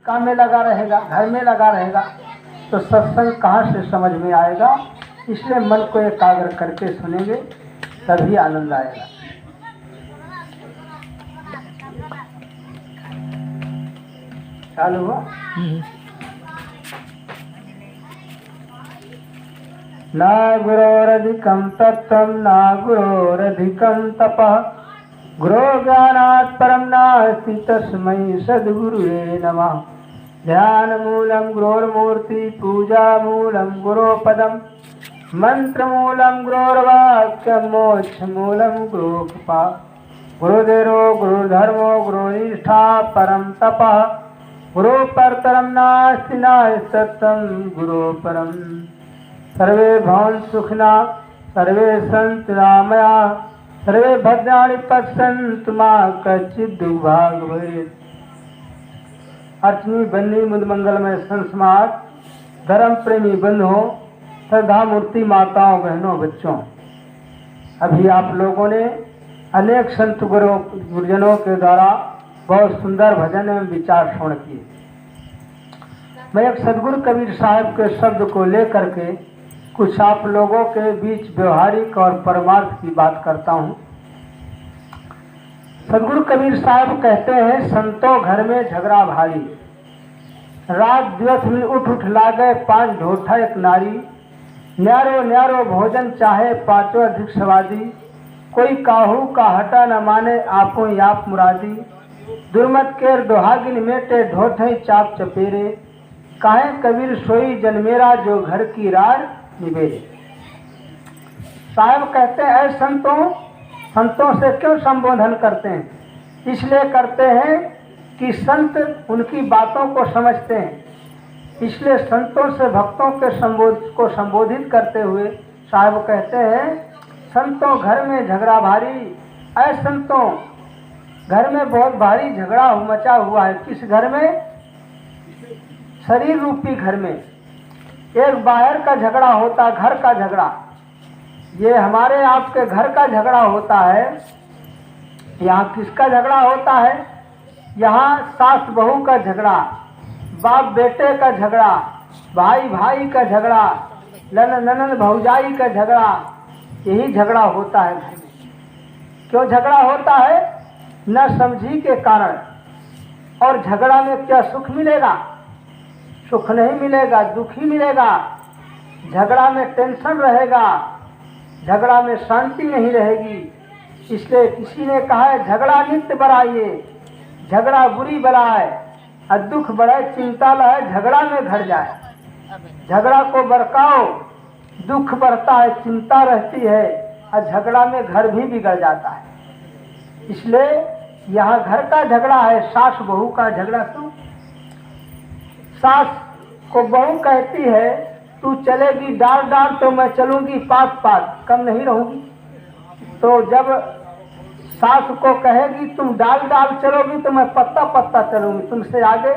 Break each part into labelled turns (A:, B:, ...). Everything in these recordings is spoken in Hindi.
A: काम में लगा रहेगा, घर में लगा रहेगा, तो सत्संग कहाँ से समझ में आएगा। इसलिए मन को एकाग्र करके सुनेंगे तभी आनंद आएगा। चालू हुआ। न गुरोरधिकं तत्त्वं न गुरोरधिकं तपः, गुरो ज्ञानात् परं नास्ति तस्मै सद्गुरुवे नमः। ध्यानमूलं गुरोर्मूर्ति, पूजामूलं गुरोपदं, मंत्रमूलं गुरोर्वाक्यं, मोक्षमूलं गुरुकृपा। गुरुदेवो गुरुधर्मो गुरुनिष्ठा परं तपः, गुरो परतरं नास्ति नास्त्यं गुरो परम्। सर्वे भवन्तु सुखिना, सर्वे सन्तु निरामया, सर्वे भद्राणि पश्यन्तु मा कश्चित् दुर्भाग् भवेत्। अर्चनी बन्नी मुद मंगलमय संस्मार, धर्म प्रेमी बंधुओं, श्रद्धा मूर्ति माताओं, बहनों, बच्चों, अभी आप लोगों ने अनेक संत गुरुजनों के द्वारा बहुत सुंदर भजन एवं विचार श्रवण किए। मैं एक सदगुरु कबीर साहब के शब्द को लेकर के कुछ आप लोगों के बीच व्यवहारिक और परमार्थ की बात करता हूँ। सदगुरु कबीर साहब कहते हैं, संतों घर में झगड़ा भारी, रात दिवस में उठ उठ लागे 5 ढोठा एक नारी। न्यारो न्यारो भोजन चाहे 5 अधिक स्वादी, कोई काहू का हटा न माने आपो आप मुरादी। दुर्मत केर दुहागिन मेटे ढोठे चाप चपेरे, काहे कबीर सोई जन्मेरा जो घर की रार निबेरे। साहब कहते हैं, संतों से क्यों संबोधन करते हैं? इसलिए करते हैं कि संत उनकी बातों को समझते हैं। इसलिए संतों से भक्तों के को संबोधित करते हुए साहब कहते हैं, संतों घर में झगड़ा भारी। ऐ संतों, घर में बहुत भारी झगड़ा मचा हुआ है। किस घर में? शरीर रूपी घर में। एक बाहर का झगड़ा होता, घर का झगड़ा। ये हमारे आपके घर का झगड़ा होता है। यहाँ किसका झगड़ा होता है? यहाँ सास बहू का झगड़ा, बाप बेटे का झगड़ा, भाई भाई का झगड़ा, ननद भौजाई का झगड़ा, यही झगड़ा होता है घर में। क्यों झगड़ा होता है? न समझी के कारण। और झगड़ा में क्या सुख मिलेगा? सुख नहीं मिलेगा, दुख ही मिलेगा। झगड़ा में टेंशन रहेगा, झगड़ा में शांति नहीं रहेगी। इसलिए किसी ने कहा है, झगड़ा नित्य बढ़ाइए, झगड़ा बुरी बला है, और दुख बढ़े चिंता लहे झगड़ा में घट जाए। झगड़ा को बरकाओ, दुख बढ़ता है, चिंता रहती है, और झगड़ा में घर भी बिगड़ जाता है। इसलिए यहाँ घर का झगड़ा है, सास बहू का झगड़ा। क्यों? सास को बहू कहती है, तू चलेगी डाल डाल तो मैं चलूंगी पात पात, कम नहीं रहूंगी। तो जब सास को कहेगी तुम डाल डाल चलोगी तो मैं पत्ता पत्ता चलूंगी तुमसे आगे,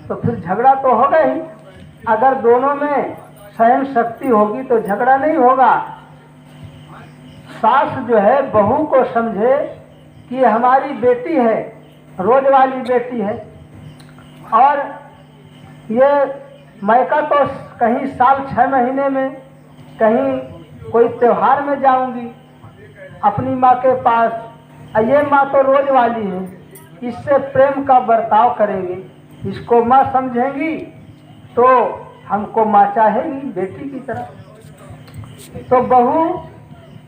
A: तो फिर झगड़ा तो होगा ही। अगर दोनों में सहन शक्ति होगी तो झगड़ा नहीं होगा। सास जो है बहू को समझे कि हमारी बेटी है, रोज वाली बेटी है, और ये मैका तो कहीं साल 6 महीने में कहीं कोई त्योहार में जाऊंगी अपनी माँ के पास, ये माँ तो रोज वाली है, इससे प्रेम का बर्ताव करेंगे, इसको माँ समझेंगी तो हमको माँ चाहेगी बेटी की तरह। तो बहू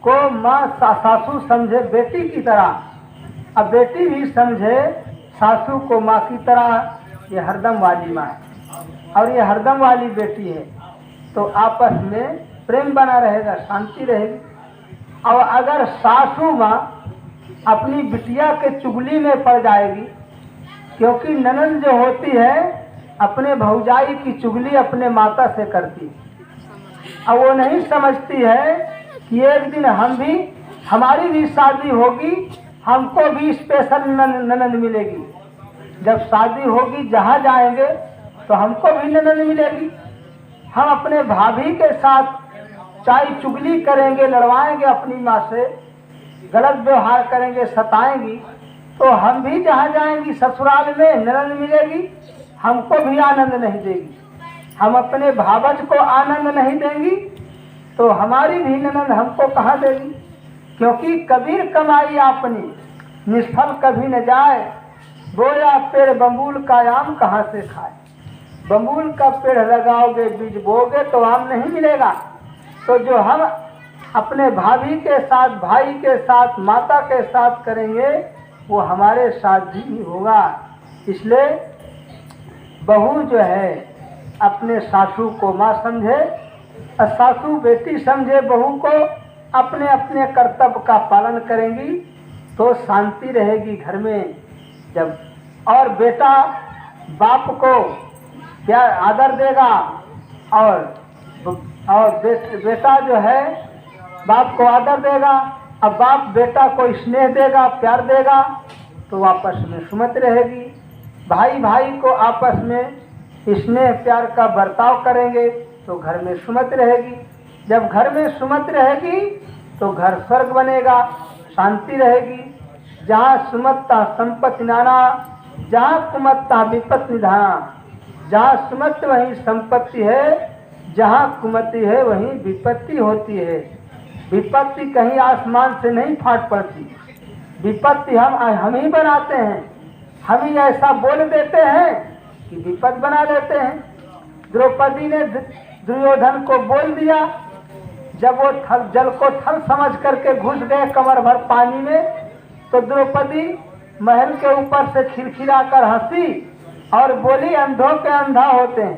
A: को माँ सासू समझे बेटी की तरह, अब बेटी भी समझे सासू को माँ की तरह। ये हरदम वाली माँ है और ये हरदम वाली बेटी है, तो आपस में प्रेम बना रहेगा, शांति रहेगी। और अगर सासू माँ अपनी बिटिया के चुगली में पड़ जाएगी, क्योंकि ननद जो होती है अपने भौजाई की चुगली अपने माता से करती है, और वो नहीं समझती है कि एक दिन हमारी भी शादी होगी, हमको भी स्पेशल ननद मिलेगी। जब शादी होगी जहाँ जाएंगे तो हमको भी ननद मिलेगी। हम अपने भाभी के साथ चाहे चुगली करेंगे, लड़वाएंगे अपनी माँ से, गलत व्यवहार करेंगे, सताएंगी, तो हम भी जहाँ जाएंगी ससुराल में ननद मिलेगी। हमको भी आनंद नहीं देगी, हम अपने भावज को आनंद नहीं देंगी तो हमारी भी ननद हमको कहाँ देगी। क्योंकि कबीर कमाई आपनी निष्फल कभी न जाए, बोया पेड़ बबूल का आम कहाँ से खाए। बबूल का पेड़ लगाओगे बीज बोगे तो आम नहीं मिलेगा। तो जो हम अपने भाभी के साथ, भाई के साथ, माता के साथ करेंगे वो हमारे साथ भी होगा। इसलिए बहू जो है अपने सासू को माँ समझे और सासू बेटी समझे बहू को, अपने अपने कर्तव्य का पालन करेंगी तो शांति रहेगी घर में। जब और बेटा बाप को प्यार आदर देगा और बेटा जो है बाप को आदर देगा, अब बाप बेटा को स्नेह देगा, प्यार देगा तो आपस में सुमति रहेगी। भाई भाई को आपस में स्नेह प्यार का बर्ताव करेंगे तो घर में सुमति रहेगी। जब घर में सुमति रहेगी तो घर स्वर्ग बनेगा, शांति रहेगी। जहाँ सुमतता संपत्ति नाना, जहाँ कुमतता विपत्ति निधाना। जहाँ सुमति वहीं संपत्ति है, जहाँ कुमति है वहीं विपत्ति होती है। विपत्ति कहीं आसमान से नहीं फाट पड़ती, विपत्ति हम ही बनाते हैं। हम ही ऐसा बोल देते हैं कि विपत्ति बना लेते हैं। द्रौपदी ने दुर्योधन को बोल दिया, जब वो जल को थल समझ करके घुस गए कमर भर पानी में, तो द्रौपदी महल के ऊपर से खिलखिला कर हंसी और बोली अंधों के अंधा होते हैं।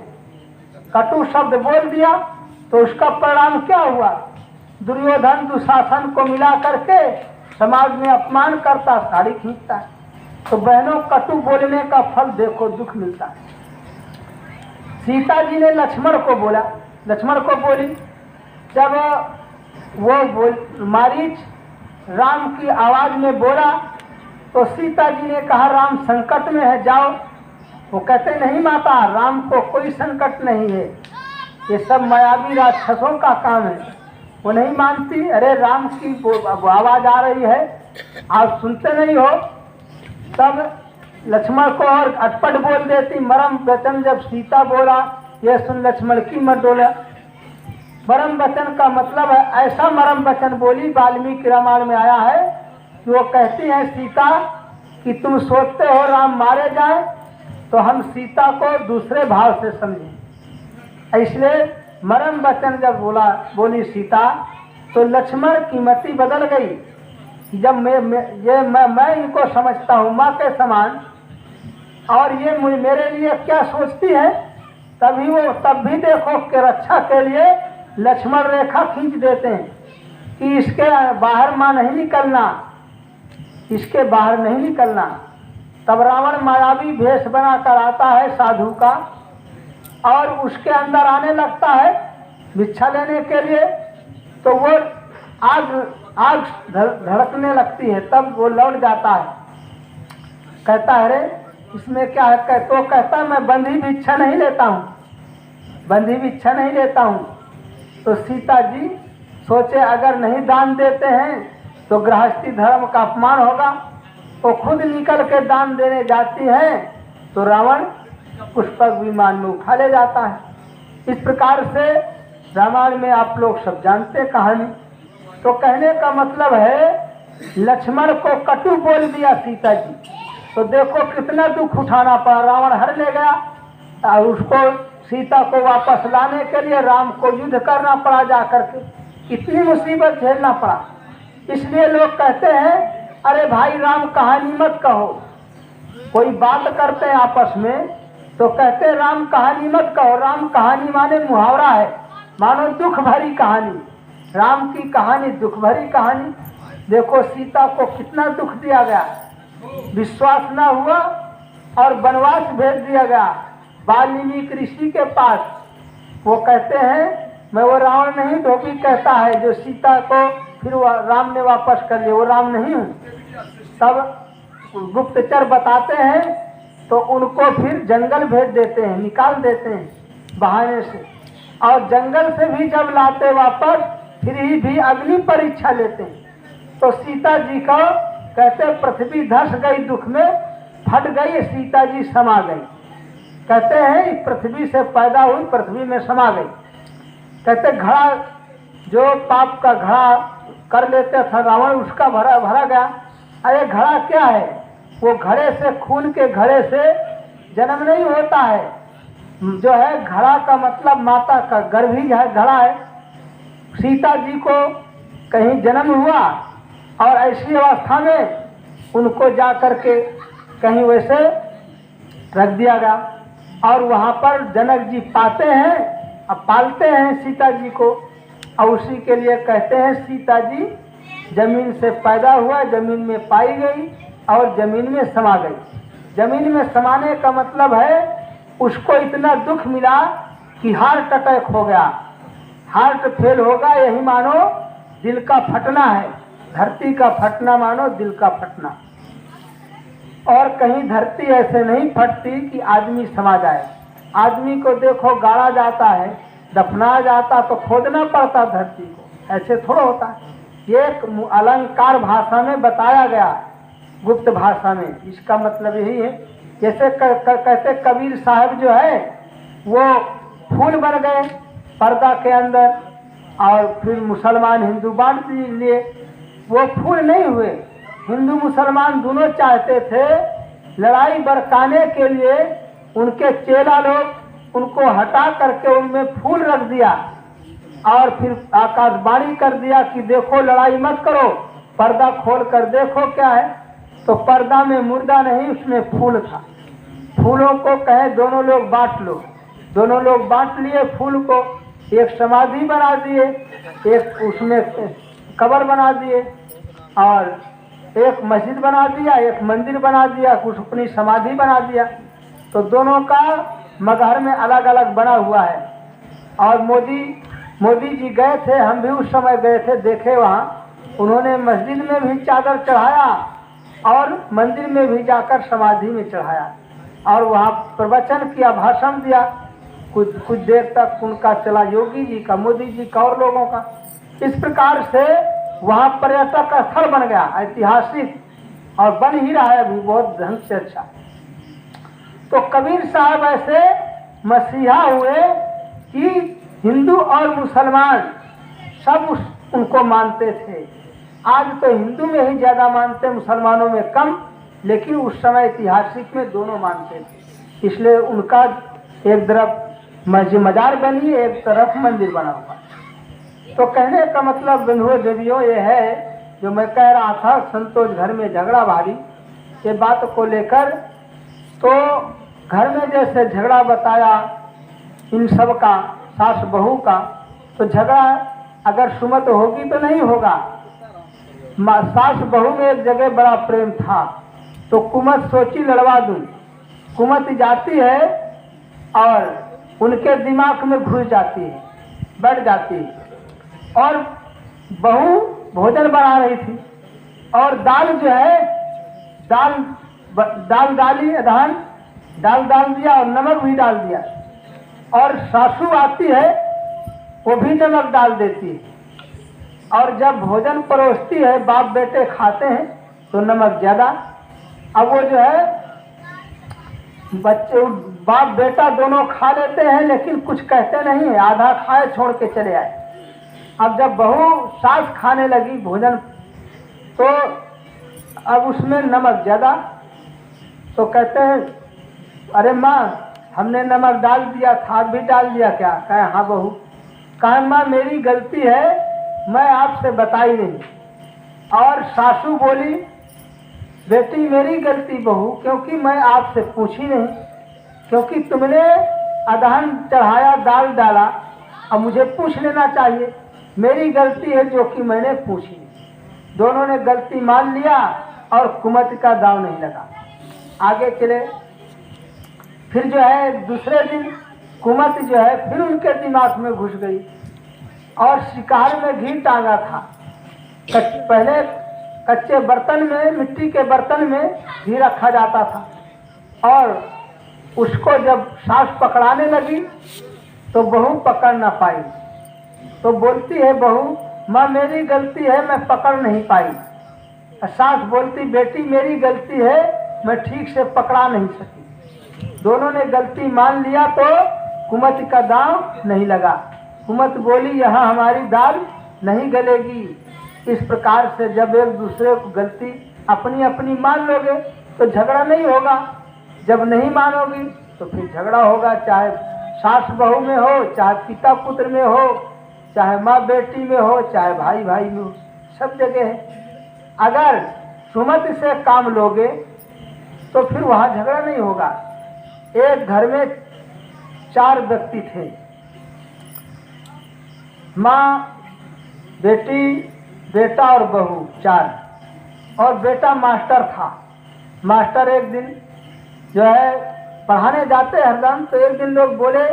A: कटु शब्द बोल दिया तो उसका परिणाम क्या हुआ। दुर्योधन दुशासन को मिला करके समाज में अपमान करता, साड़ी खींचता है। तो बहनों कटु बोलने का फल देखो दुख मिलता है। सीता जी ने लक्ष्मण को बोला, लक्ष्मण को बोली, जब वो मारीच राम की आवाज में बोला तो सीता जी ने कहा राम संकट में है, जाओ। वो कहते नहीं माता, राम को कोई संकट नहीं है, ये सब मायावी राक्षसों का काम है। वो नहीं मानती, अरे राम की आवाज आ रही है, आप सुनते नहीं हो। तब लक्ष्मण को और अटपट बोल देती, मरम वचन जब सीता बोला, ये सुन लक्ष्मण की मत डोला। मरम वचन का मतलब है ऐसा मरम वचन बोली, वाल्मीकि रामायण में आया है कि वो कहती है सीता कि तुम सोचते हो राम मारे जाए, तो हम सीता को दूसरे भाव से समझें। इसलिए मरम वचन जब बोली सीता तो लक्ष्मण की मति बदल गई। जब मैं इनको समझता हूँ माँ के समान, और ये मेरे लिए क्या सोचती है, तब भी देखो कि रक्षा के लिए लक्ष्मण रेखा खींच देते हैं कि इसके बाहर माँ नहीं निकलना, इसके बाहर नहीं निकलना। तब रावण मायावी भेष बनाकर आता है साधु का और उसके अंदर आने लगता है भिक्षा लेने के लिए, तो वो आग धड़कने लगती है। तब वो लौट जाता है, कहता है अरे इसमें क्या है, तो कहता मैं बंधी भिक्षा नहीं लेता हूँ, बंधी भिक्षा नहीं लेता हूँ। तो सीता जी सोचे अगर नहीं दान देते हैं तो गृहस्थी धर्म का अपमान होगा, तो खुद निकल के दान देने जाती है तो रावण पुष्पक विमान में उठा ले जाता है। इस प्रकार से रामायण में आप लोग सब जानते कहानी। तो कहने का मतलब है लक्ष्मण को कटु बोल दिया सीता जी, तो देखो कितना दुख उठाना पड़ा। रावण हर ले गया और उसको सीता को वापस लाने के लिए राम को युद्ध करना पड़ा, जाकर के इतनी मुसीबत झेलना पड़ा। इसलिए लोग कहते हैं अरे भाई राम कहानी मत कहो। कोई बात करते हैं आपस में तो कहते हैं राम कहानी मत कहो। राम कहानी माने मुहावरा है, मानो दुख भरी कहानी। राम की कहानी दुख भरी कहानी। देखो सीता को कितना दुख दिया गया, विश्वास न हुआ और वनवास भेज दिया गया वाल्मीकि ऋषि के पास। वो कहते हैं मैं वो रावण नहीं, धोबी कहता है जो सीता को फिर राम ने वापस कर लिया, वो राम नहीं हूँ। तब गुप्तचर बताते हैं तो उनको फिर जंगल भेज देते हैं, निकाल देते हैं बहाने से। और जंगल से भी जब लाते वापस फिर ही भी अग्नि परीक्षा लेते हैं। तो सीता जी को कहते पृथ्वी धस गई दुख में, फट गई, सीता जी समा गई। कहते हैं इस पृथ्वी से पैदा हुई, पृथ्वी में समा गई। कहते घड़ा, जो पाप का घड़ा कर लेते था रावण, उसका भरा गया। अरे घड़ा क्या है? वो घड़े से, खून के घड़े से जन्म नहीं होता है। जो है घड़ा का मतलब माता का गर्भ ही है, घड़ा है। सीता जी को कहीं जन्म हुआ और ऐसी अवस्था में उनको जा करके कहीं वैसे रख दिया गया, और वहाँ पर जनक जी पाते हैं, अब पालते हैं सीता जी को, और उसी के लिए कहते हैं सीता जी जमीन से पैदा हुआ, जमीन में पाई गई और जमीन में समा गई। जमीन में समाने का मतलब है उसको इतना दुख मिला कि हार्ट अटैक हो गया, हार्ट फेल होगा, यही मानो दिल का फटना है। धरती का फटना मानो दिल का फटना। और कहीं धरती ऐसे नहीं फटती कि आदमी समा जाए। आदमी को देखो गाड़ा जाता है, दफनाया जाता तो खोदना पड़ता धरती को, ऐसे थोड़ा होता है। ये एक अलंकार भाषा में बताया गया, गुप्त भाषा में। इसका मतलब यही है, जैसे कहते कबीर साहब जो है वो फूल बन गए पर्दा के अंदर, और फिर मुसलमान हिंदू बांट लिए। वो फूल नहीं हुए। हिंदू मुसलमान दोनों चाहते थे लड़ाई बरकाने के लिए, उनके चेला लोग उनको हटा करके उनमें फूल रख दिया और फिर आकाशवाणी कर दिया कि देखो लड़ाई मत करो, पर्दा खोल कर देखो क्या है। तो पर्दा में मुर्दा नहीं, उसमें फूल था। फूलों को कहे दोनों लोग बांट लो, दोनों लोग बांट लिए फूल को। एक समाधि बना दिए, एक उसमें कब्र बना दिए, और एक मस्जिद बना दिया, एक मंदिर बना दिया, कुछ अपनी समाधि बना दिया। तो दोनों का मगहर में अलग अलग बना हुआ है। और मोदी जी गए थे, हम भी उस समय गए थे, देखे वहाँ उन्होंने मस्जिद में भी चादर चढ़ाया और मंदिर में भी जाकर समाधि में चढ़ाया, और वहाँ प्रवचन किया, भाषण दिया। कुछ देर तक उनका चला, योगी जी का, मोदी जी का और लोगों का। इस प्रकार से वहाँ पर्यटक स्थल बन गया, ऐतिहासिक, और बन ही रहा है अभी बहुत ढंग से अच्छा। तो कबीर साहब ऐसे मसीहा हुए कि हिंदू और मुसलमान सब उनको मानते थे। आज तो हिंदू में ही ज़्यादा मानते, मुसलमानों में कम, लेकिन उस समय ऐतिहासिक में दोनों मानते थे। इसलिए उनका एक तरफ मजार बनी, एक तरफ मंदिर बना हुआ। तो कहने का मतलब बंधुओं देवियों ये है, जो मैं कह रहा था संतोष घर में झगड़ा भारी, ये बात को लेकर। तो घर में जैसे झगड़ा बताया इन सब का, सास बहू का, तो झगड़ा अगर सुमत होगी तो नहीं होगा। सास बहू में एक जगह बड़ा प्रेम था, तो कुमत सोची लड़वा दूं। कुमत जाती है और उनके दिमाग में घुस जाती है, बैठ जाती है। और बहू भोजन बना रही थी, और दाल जो है, दाल डाली, धान डाल दिया और नमक भी डाल दिया। और सासू आती है, वो भी नमक डाल देती है। और जब भोजन परोसती है, बाप बेटे खाते हैं तो नमक ज्यादा। अब वो जो है बच्चे, बाप बेटा दोनों खा लेते हैं, लेकिन कुछ कहते नहीं, आधा खाए छोड़ के चले आए। अब जब बहू सास खाने लगी भोजन, तो अब उसमें नमक ज्यादा। तो कहते हैं अरे माँ हमने नमक डाल दिया था, भी डाल दिया क्या? कहे हाँ बहू। कहे माँ मेरी गलती है, मैं आपसे बताई नहीं। और सासू बोली बेटी मेरी गलती बहू, क्योंकि मैं आपसे पूछी नहीं, क्योंकि तुमने अदहन चढ़ाया, दाल डाला, अब मुझे पूछ लेना चाहिए। मेरी गलती है जो कि मैंने पूछी नहीं। दोनों ने गलती मान लिया और कुमत का दाव नहीं लगा, आगे चले। फिर जो है दूसरे दिन कुमत जो है फिर उनके दिमाग में घुस गई, और शिकार में घी टांगा था। पहले कच्चे बर्तन में, मिट्टी के बर्तन में घी रखा जाता था, और उसको जब सास पकड़ाने लगी तो बहू पकड़ ना पाई। तो बोलती है बहू माँ मेरी गलती है, मैं पकड़ नहीं पाई। सास बोलती बेटी मेरी गलती है, मैं ठीक से पकड़ा नहीं सकी। दोनों ने गलती मान लिया तो कुमति का दांव नहीं लगा। कुमति बोली यहाँ हमारी दाल नहीं गलेगी। इस प्रकार से जब एक दूसरे को गलती अपनी अपनी मान लोगे तो झगड़ा नहीं होगा। जब नहीं मानोगी तो फिर झगड़ा होगा, चाहे सास बहू में हो, चाहे पिता पुत्र में हो, चाहे माँ बेटी में हो, चाहे भाई भाई में हो, सब जगह है। अगर सुमति से काम लोगे तो फिर वहाँ झगड़ा नहीं होगा। एक घर में 4 व्यक्ति थे, माँ, बेटी, बेटा और बहू, 4। और बेटा मास्टर था। मास्टर एक दिन जो है पढ़ाने जाते हरदम, तो एक दिन लोग बोले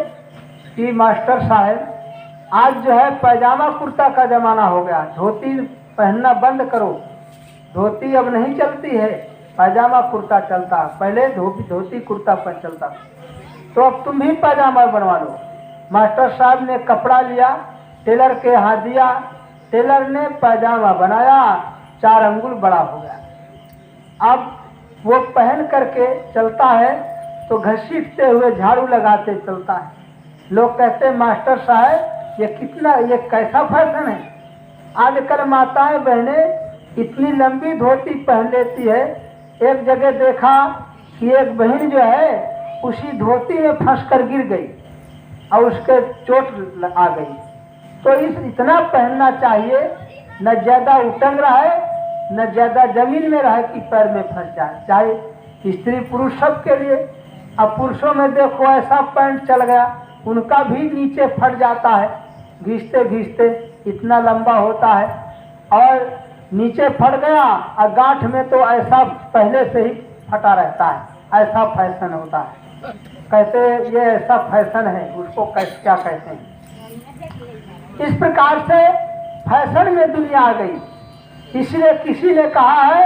A: कि मास्टर साहब आज जो है पैजामा कुर्ता का जमाना हो गया, धोती पहनना बंद करो। धोती अब नहीं चलती है, पैजामा कुर्ता चलता। पहले धोती कुर्ता पर चलता, तो अब तुम भी पैजामा बनवा लो। मास्टर साहब ने कपड़ा लिया, टेलर के हाथ दिया, टेलर ने पैजामा बनाया, 4 अंगुल बड़ा हो गया। अब वो पहन करके चलता है तो घसीटते हुए झाड़ू लगाते चलता है। लोग कहते हैं मास्टर साहब ये कैसा फैशन है। आजकल माताएं बहनें इतनी लंबी धोती पहन लेती है। एक जगह देखा कि एक बहन जो है उसी धोती में फंस कर गिर गई और उसके चोट आ गई। तो इतना पहनना चाहिए, न ज्यादा उटंग रहा है न ज्यादा जमीन में रहे कि पैर में फंस जाए, चाहे स्त्री पुरुष सब के लिए। अब पुरुषों में देखो ऐसा पैंट चल गया, उनका भी नीचे फट जाता है, घिसते घिसते इतना लंबा होता है और नीचे फट गया और गांठ में तो ऐसा पहले से ही फटा रहता है। ऐसा फैशन होता है, कहते ये ऐसा फैशन है, उसको क्या कहते हैं। इस प्रकार से फैशन में दुनिया आ गई। इसलिए किसी ने कहा है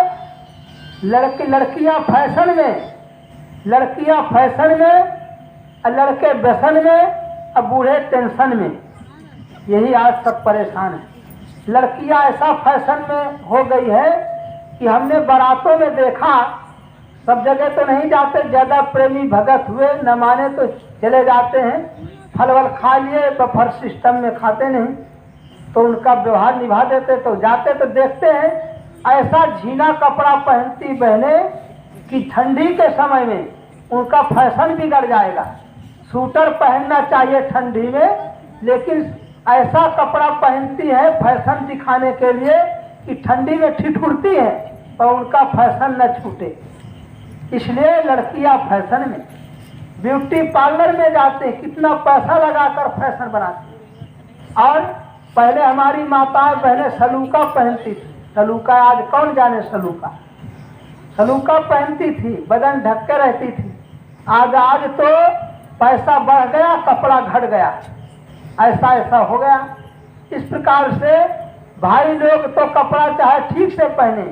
A: लड़कियां फैशन में, लड़कियां फैशन में, लड़के व्यसन में और बूढ़े टेंशन में। यही आज सब परेशान है। लड़कियां ऐसा फैशन में हो गई है कि हमने बारातों में देखा, सब जगह तो नहीं जाते, ज्यादा प्रेमी भगत हुए न माने तो चले जाते हैं, फल वल खा लिए तो फर सिस्टम में खाते नहीं, तो उनका व्यवहार निभा देते, तो जाते तो देखते हैं ऐसा झीना कपड़ा पहनती बहनें कि ठंडी के समय में उनका फैशन बिगड़ जाएगा। सूटर पहनना चाहिए ठंडी में, लेकिन ऐसा कपड़ा पहनती है फैशन दिखाने के लिए कि ठंडी में ठिठुरती है और उनका फैशन न छूटे। इसलिए लड़कियां फैशन में, ब्यूटी पार्लर में जाते, कितना पैसा लगाकर फैशन बनाती। और पहले हमारी माताएं बहनें सलूका पहनती थी। सलूका आज कौन जाने, सलूका पहनती थी, बदन ढक के रहती थी। आज तो पैसा बढ़ गया, कपड़ा घट गया, ऐसा हो गया। इस प्रकार से भाई लोग तो कपड़ा चाहे ठीक से पहने,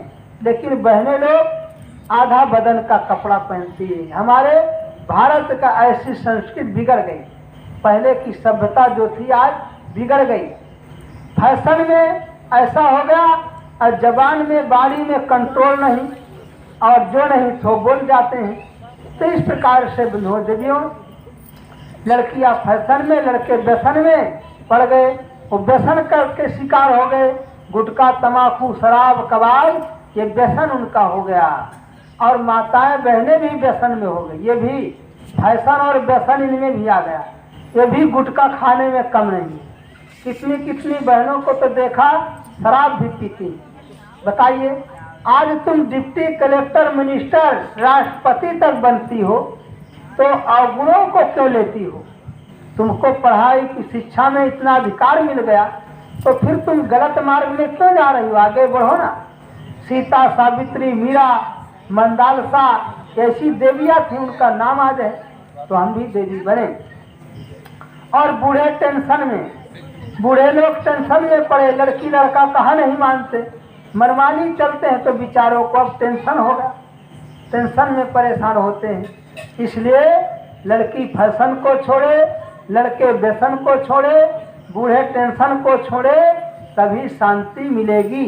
A: लेकिन बहनें लोग आधा बदन का कपड़ा पहनती है। हमारे भारत का ऐसी संस्कृति बिगड़ गई। पहले की सभ्यता जो थी आज बिगड़ गई। फैशन में ऐसा हो गया और जबान में, बाणी में कंट्रोल नहीं, और जो नहीं तो बोल जाते हैं। तो इस प्रकार से बंधुओं देवियों, लड़कियां फैशन में, लड़के व्यसन में पड़ गए। वो व्यसन करके शिकार हो गए। गुटखा, तमाकू, शराब, कबाब, ये व्यसन उनका हो गया। और माताएं बहनें भी व्यसन में हो गई। ये भी फैशन और व्यसन इनमें भी आ गया। ये भी गुटखा खाने में कम नहीं। कितनी बहनों को तो देखा शराब भी पीती। बताइए, आज तुम डिप्टी कलेक्टर, मिनिस्टर, राष्ट्रपति तक बनती हो तो अवगुणों को क्यों लेती हो? तुमको पढ़ाई की शिक्षा में इतना अधिकार मिल गया तो फिर तुम गलत मार्ग में क्यों जा रही हो? आगे बढ़ो ना। सीता, सावित्री, मीरा, मंदालसा ऐसी देवियां थी, उनका नाम आ जाए तो हम भी देवी बने। और बूढ़े टेंशन में, बूढ़े लोग टेंशन में पड़े, लड़की लड़का कहा नहीं मानते, मनमानी चलते हैं, तो बिचारों को अब टेंशन होगा, टेंशन में परेशान होते हैं। इसलिए लड़की फैशन को छोड़े, लड़के व्यसन को छोड़े, बूढ़े टेंशन को छोड़े, तभी शांति मिलेगी।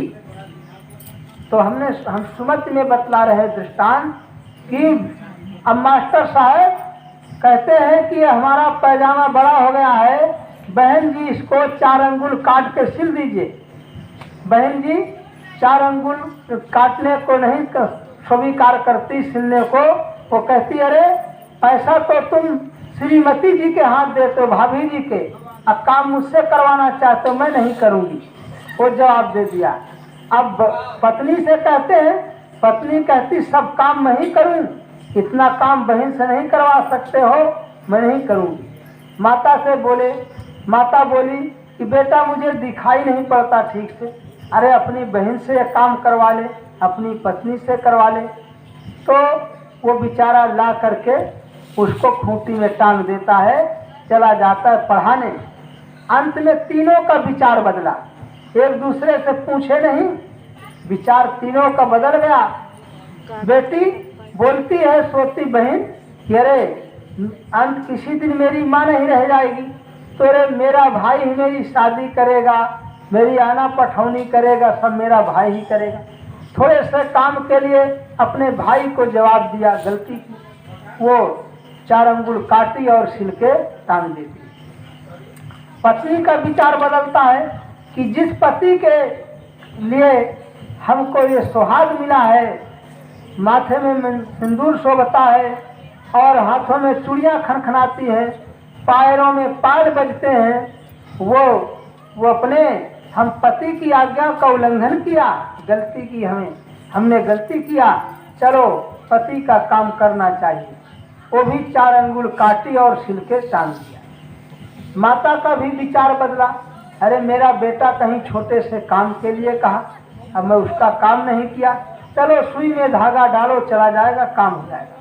A: तो हम सुमति में बतला रहे दृष्टांत कि अब मास्टर साहब कहते हैं कि हमारा पैजामा बड़ा हो गया है, बहन जी इसको 4 अंगुल काट के सिल दीजिए। बहन जी 4 अंगुल काटने को नहीं स्वीकार करती, सिलने को। वो कहती अरे पैसा तो तुम श्रीमती जी के हाथ देते हो, भाभी जी के, अब काम मुझसे करवाना चाहते हो, मैं नहीं करूँगी। वो जवाब दे दिया। अब पत्नी से कहते हैं, पत्नी कहती सब काम मैं ही करूँ, इतना काम बहन से नहीं करवा सकते हो, मैं नहीं करूँगी। माता से बोले, माता बोली कि बेटा मुझे दिखाई नहीं पड़ता ठीक से, अरे अपनी बहन से ये काम करवा ले, अपनी पत्नी से करवा ले। तो वो बेचारा ला करके उसको खूंटी में टांग देता है, चला जाता है पढ़ाने। अंत में तीनों का विचार बदला, एक दूसरे से पूछे नहीं, विचार तीनों का बदल गया। बेटी बोलती है सोती बहन कि अरे अंत किसी दिन मेरी माँ नहीं रह जाएगी, तो अरे मेरा भाई ही मेरी शादी करेगा, मेरी आना पठौनी करेगा, सब मेरा भाई ही करेगा। थोड़े से काम के लिए अपने भाई को जवाब दिया, गलती की। वो 4 अंगुल काटी और सिल के टांग देती। पत्नी का विचार बदलता है कि जिस पति के लिए हमको ये सुहाग मिला है, माथे में सिंदूर शोभता है और हाथों में चूड़ियाँ खनखनाती हैं, पैरों में पायल बजते हैं, वो अपने हम पति की आज्ञा का उल्लंघन किया, गलती की हमने गलती किया, चलो पति का काम करना चाहिए। वो भी 4 अंगुल काटी और सिल के टांग दिया। माता का भी विचार बदला, अरे मेरा बेटा कहीं छोटे से काम के लिए कहा, अब मैं उसका काम नहीं किया, चलो सुई में धागा डालो, चला जाएगा, काम हो जाएगा।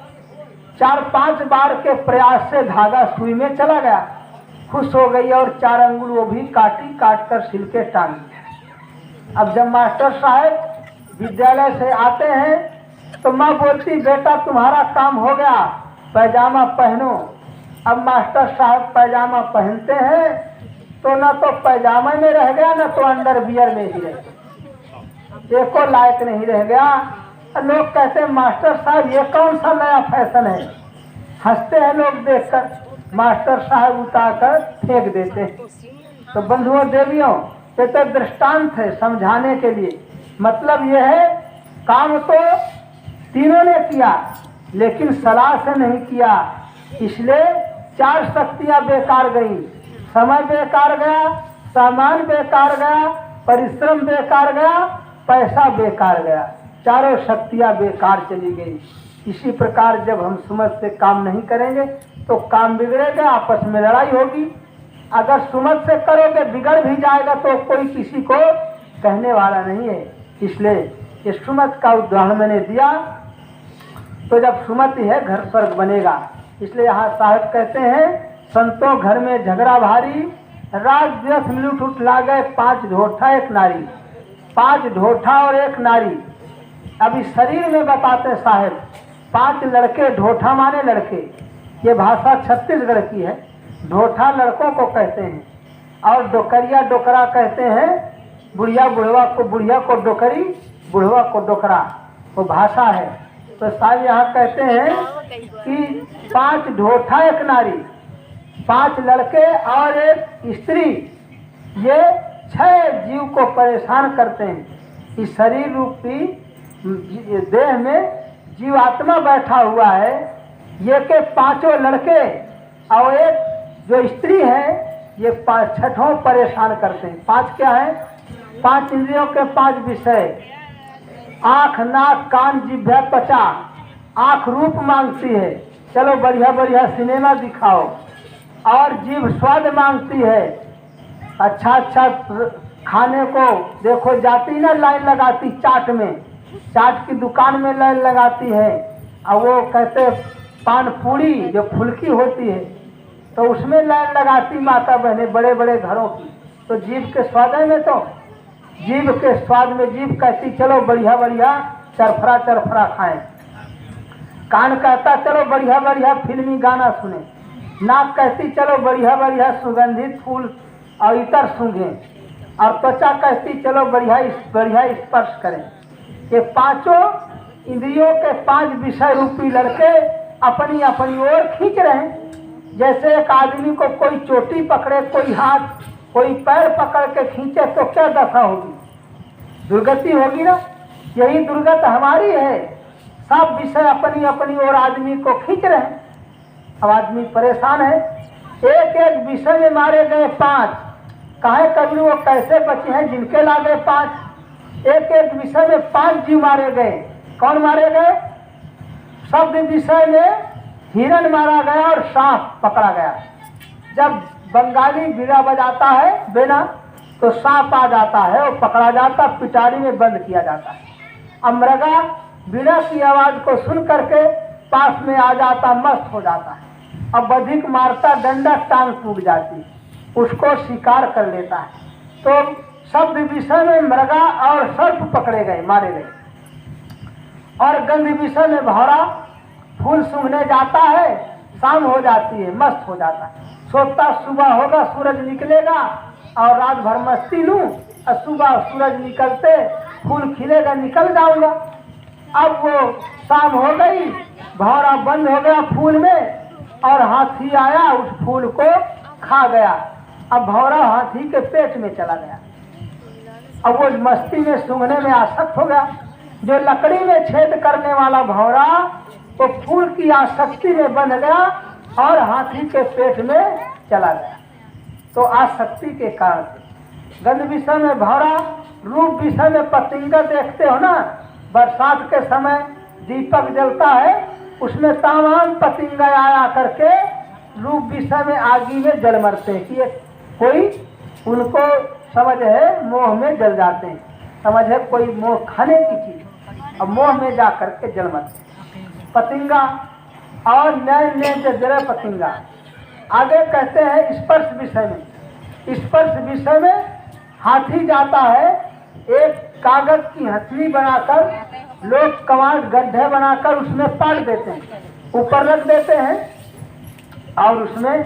A: 4-5 बार के प्रयास से धागा सुई में चला गया, खुश हो गई और 4 अंगुल वो भी काट कर सिल के टांग दिया। अब जब मास्टर साहब विद्यालय से आते हैं तो माँ बोलती बेटा तुम्हारा काम हो गया, पैजामा पहनो। अब मास्टर साहब पैजामा पहनते हैं तो न तो पैजामा में रह गया, न तो अंडरवियर में ही रह गया, एको लायक नहीं रह गया। लोग कहते हैं मास्टर साहब ये कौन सा नया फैशन है, हंसते हैं लोग देखकर, मास्टर साहब उतारकर फेंक देते हैं। तो बंधुओं देवियों, ये तो दृष्टांत है समझाने के लिए। मतलब यह है काम तो तीनों ने किया लेकिन सलाह से नहीं किया, इसलिए 4 शक्तियां बेकार गई, समय बेकार गया, सामान बेकार गया, परिश्रम बेकार गया, पैसा बेकार गया, चारों शक्तियां बेकार चली गई। इसी प्रकार जब हम सुमत से काम नहीं करेंगे तो काम बिगड़ेगा, आपस में लड़ाई होगी। अगर सुमत से करोगे बिगड़ भी जाएगा तो कोई किसी को कहने वाला नहीं है। इसलिए ये सुमत का उदाहरण मैंने दिया। तो जब सुमति है घर स्वर्ग बनेगा। इसलिए यहाँ साहब कहते हैं संतों घर में झगड़ा भारी, रात दिवस मिलूट उठ लागे 5 ढोठा 1 नारी। 5 ढोठा और 1 नारी। अभी शरीर में बताते साहब 5 लड़के, ढोठा माने लड़के, ये भाषा छत्तीसगढ़ की है। ढोठा लड़कों को कहते हैं और डोकरिया डोकरा कहते हैं। बुढ़िया बुढ़वा को, बुढ़िया को डोकरी, बुढ़वा को डोकरा, वो भाषा है। तो साहब यहाँ कहते हैं कि 5 ढोठा 1 नारी, 5 लड़के और 1 स्त्री, ये 6 जीव को परेशान करते हैं। इस शरीर रूपी देह में जीवात्मा बैठा हुआ है, ये के 5 लड़के और 1 जो स्त्री है, ये 6 परेशान करते हैं। 5 क्या है? 5 इंद्रियों के 5 विषय, आँख नाक कान जिह्वा त्वचा। आँख रूप मांगती है, चलो बढ़िया बढ़िया सिनेमा दिखाओ, और जीभ स्वाद मांगती है, अच्छा अच्छा खाने को देखो, जाती ना लाइन लगाती चाट में, चाट की दुकान में लाइन लगाती है, और वो कहते पान पूरी जो फुल्की होती है तो उसमें लाइन लगाती माता बहने बड़े बड़े घरों की। तो जीभ के स्वाद में, तो जीभ के स्वाद में जीभ कहती चलो बढ़िया बढ़िया चरफरा चरफरा खाएं। कान कहता चलो बढ़िया बढ़िया फिल्मी गाना सुने। नाक कहती चलो बढ़िया बढ़िया सुगंधित फूल और इतर सूंघें। और त्वचा कहती चलो बढ़िया स्पर्श करें। ये 5 इंद्रियों के 5 विषय रूपी लड़के अपनी अपनी ओर खींच रहे हैं। जैसे एक आदमी को कोई चोटी पकड़े, कोई हाथ, कोई पैर पकड़ के खींचे तो क्या दशा होगी? दुर्गति होगी ना। यही दुर्गत हमारी है। सब विषय अपनी अपनी ओर आदमी को खींच रहे हैं। अब आदमी परेशान है। एक एक विषय में मारे गए 5। काहे कभी वो कैसे बचे हैं जिनके लागे 5? एक एक विषय में 5 जीव मारे गए। कौन मारे गए? शब्द विषय में हिरण मारा गया और सांप पकड़ा गया। जब बंगाली बीड़ा बजाता है बेना तो सांप आ जाता है और पकड़ा जाता, पिटारी में बंद किया जाता है। अमृगा बीड़ा की आवाज को सुन करके पास में आ जाता, मस्त हो जाता है। अब अधिक मारता, डंडा टांग टूट जाती, उसको शिकार कर लेता है। तो शब्द विषय में मृगा और सर्प पकड़े गए, मारे गए। और गंध विषय में भौरा फूल सूंघने जाता है, शाम हो जाती है, मस्त हो जाता है। सोचता सुबह होगा, सूरज निकलेगा और रात भर मस्ती लूं, और सुबह सूरज निकलते फूल खिलेगा, निकल जाऊंगा। अब वो शाम हो गई, भौरा बंद हो गया फूल में और हाथी आया, उस फूल को खा गया। अब भौरा हाथी के पेट में चला गया। अब वो मस्ती में सूंघने में आसक्त हो गया। जो लकड़ी में छेद करने वाला भौरा वो फूल की आसक्ति में बंध गया और हाथी के पेट में चला गया। तो आसक्ति के कारण से गंध विषय में भौरा, रूप विषय में पतंगा देखते हो ना, बरसात के समय दीपक जलता है, उसमें तमाम पतंगा आया करके रूप विषय में आगी में जल मरते हैं कि कोई उनको समझ है, मोह में जल जाते हैं। समझ है कोई मोह खाने की चीज, अब मोह में जा करके जल मरते हैं पतंगा। और नए नए जरे पतंगा। आगे कहते हैं स्पर्श विषय में। स्पर्श विषय में हाथी जाता है, एक कागज की हथनी बनाकर लोग कमाल गड्ढे बनाकर उसमें पाट देते हैं, ऊपर रख देते हैं और उसमें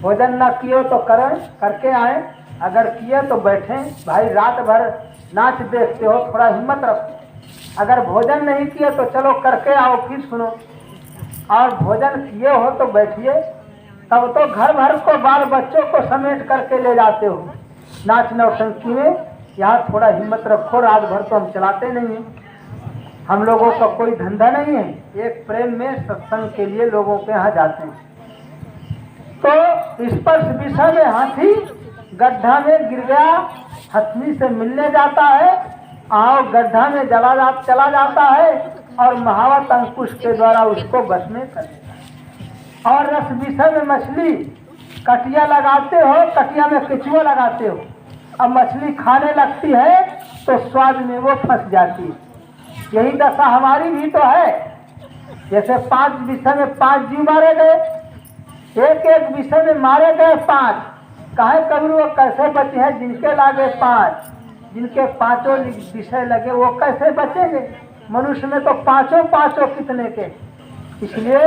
A: भोजन न किए तो करें, करके आए, अगर किए तो बैठे। भाई रात भर नाच देखते हो, थोड़ा हिम्मत रखो। अगर भोजन नहीं किए तो चलो करके आओ, फिर सुनो। और भोजन किए हो तो बैठिए। तब तो घर भर को बाल बच्चों को समेट करके ले जाते हो नाच नौटंकी में। यहाँ थोड़ा हिम्मत रखो, रात भर तो हम चलाते नहीं हैं, हम लोगों का कोई धंधा नहीं है। एक प्रेम में सत्संग के लिए लोगों के यहाँ जाते हैं। तो स्पर्श विषय में हाथी गड्ढा में गिर गया, हथनी से मिलने जाता है, आओ गड्ढा में चला जाता है और महावत अंकुश के द्वारा उसको बस में कर देता है। और रस विषय में मछली, कटिया लगाते हो, कटिया में केचुआ लगाते हो, अब मछली खाने लगती है तो स्वाद में वो फंस जाती है। यही दशा हमारी भी तो है। जैसे 5 विषय में 5 जीव मारे गए, एक एक विषय में मारे गए 5। काहे कभी वो कैसे बचे हैं जिनके लागे 5, जिनके 5 विषय लगे वो कैसे बचेंगे? मनुष्य में तो 5 कितने के। इसलिए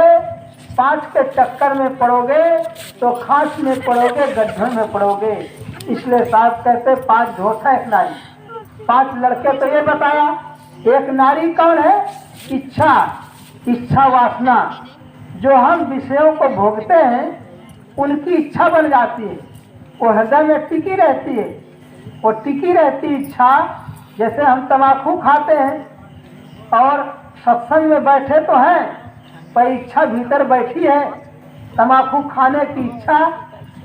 A: 5 के चक्कर में पड़ोगे तो खास में पड़ोगे, गड्ढे में पड़ोगे। इसलिए साहब कहते 5 धोखा एक नारी, 5 लड़के तो ये बताया। एक नारी कौन है? इच्छा वासना। जो हम विषयों को भोगते हैं उनकी इच्छा बन जाती है, वो हृदय में टिकी रहती है, वो टिकी रहती इच्छा। जैसे हम तम्बाकू खाते हैं और सत्संग में बैठे तो हैं, पर इच्छा भीतर बैठी है, तम्बाकू खाने की इच्छा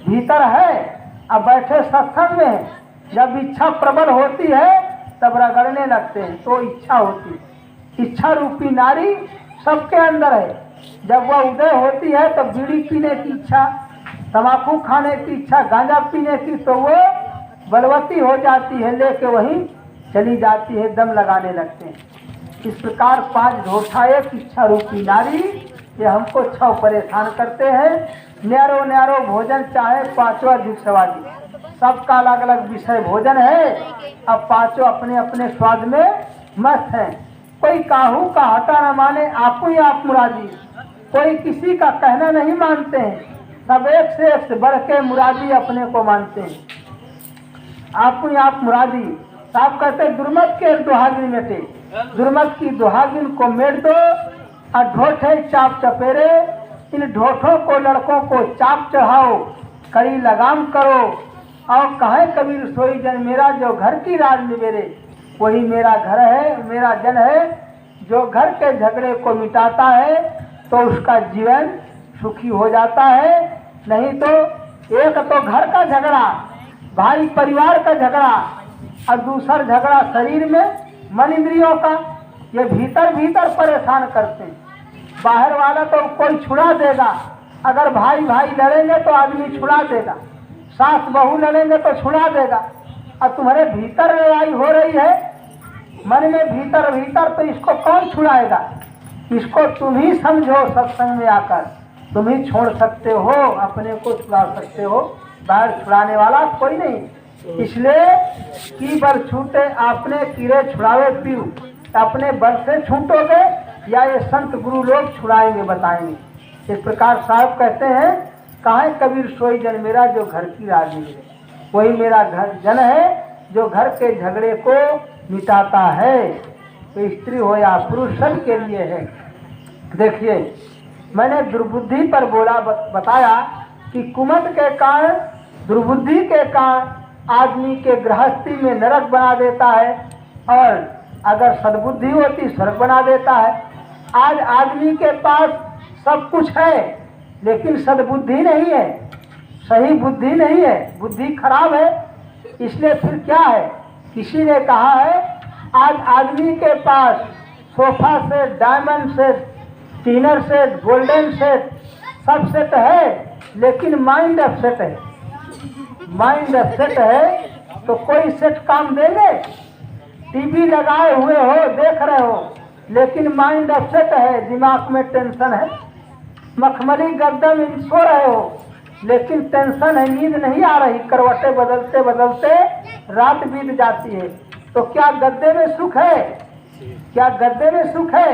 A: भीतर है। अब बैठे सत्संग में, जब इच्छा प्रबल होती है तब रगड़ने लगते हैं, तो इच्छा होती है। इच्छा रूपी नारी सबके अंदर है। जब वह उदय होती है तो बीड़ी पीने की इच्छा, तम्बाकू खाने की इच्छा, गांजा पीने की, तो वो बलवती हो जाती है, लेके वहीं चली जाती है, दम लगाने लगते हैं। इस प्रकार 5 ढोठा एक इच्छा रूपी नारी, ये हमको 6 परेशान करते हैं। न्यारो न्यारो भोजन चाहे 5वां अधिक सवादी, सबका अलग अलग विषय भोजन है। अब 5 अपने अपने स्वाद में मस्त हैं। कोई काहू का हटा न माने, आपू ही आप मुरादी। कोई किसी का कहना नहीं मानते हैं, सब एक से बढ़ के मुरादी अपने को मानते हैं। आपू ही आप मुरादी। साहब कहते दुर्मत के दुहागिन मेटे, दुर्मत की दुहागिन को मेट दो और ढोठे चाप चपेरे इन ढोठों को लड़कों को चाप चढ़ाओ, कड़ी लगाम करो। और कहे कबीर सोई जन मेरा जो घर की राज निवेरे, वही मेरा घर है, मेरा जन है। जो घर के झगड़े को मिटाता है तो उसका जीवन सुखी हो जाता है। नहीं तो एक तो घर का झगड़ा, भाई परिवार का झगड़ा, और दूसरा झगड़ा शरीर में मन इंद्रियों का, ये भीतर भीतर परेशान करते हैं। बाहर वाला तो कोई छुड़ा देगा, अगर भाई भाई लड़ेंगे तो आदमी छुड़ा देगा, सास बहू लड़ेंगे तो छुड़ा देगा। और तुम्हारे भीतर लड़ाई हो रही है मन में भीतर भीतर, तो इसको कौन छुड़ाएगा? इसको तुम ही समझो, सत्संग में आकर तुम ही छोड़ सकते हो, अपने को छुड़ा सकते हो, बाहर छुड़ाने वाला कोई नहीं। इसलिए की बल छूटे आपने कीड़े छुड़ावे पीऊ, अपने बल से छूटोगे या ये संत गुरु लोग छुड़ाएंगे, बताएंगे। इस प्रकार साहब कहते हैं, कहाँ कबीर सोई जन मेरा जो घर की राज निवेरे, वही मेरा घर जन है जो घर के झगड़े को मिटाता है। तो स्त्री हो या पुरुष सब के लिए है। देखिए मैंने दुर्बुद्धि पर बोला, बताया कि कुमत के कारण, दुर्बुद्धि के कारण आदमी के गृहस्थी में नरक बना देता है, और अगर सद्बुद्धि होती स्वर्ग बना देता है। आज आदमी के पास सब कुछ है लेकिन सद्बुद्धि नहीं है, सही बुद्धि नहीं है, बुद्धि खराब है। इसलिए फिर क्या है, किसी ने कहा है आज आदमी के पास sofa set, diamond set, dinner set, golden set, सब सेट है, लेकिन माइंड अपसेट है। माइंड अपसेट है तो कोई सेट काम देंगे? टीवी लगाए हुए हो, देख रहे हो, लेकिन माइंड अपसेट है, दिमाग में टेंशन है। मखमली गद्दे में सो रहे हो लेकिन टेंशन है, नींद नहीं आ रही, करवटें बदलते बदलते रात बीत जाती है। तो क्या गद्दे में सुख है? क्या गद्दे में सुख है?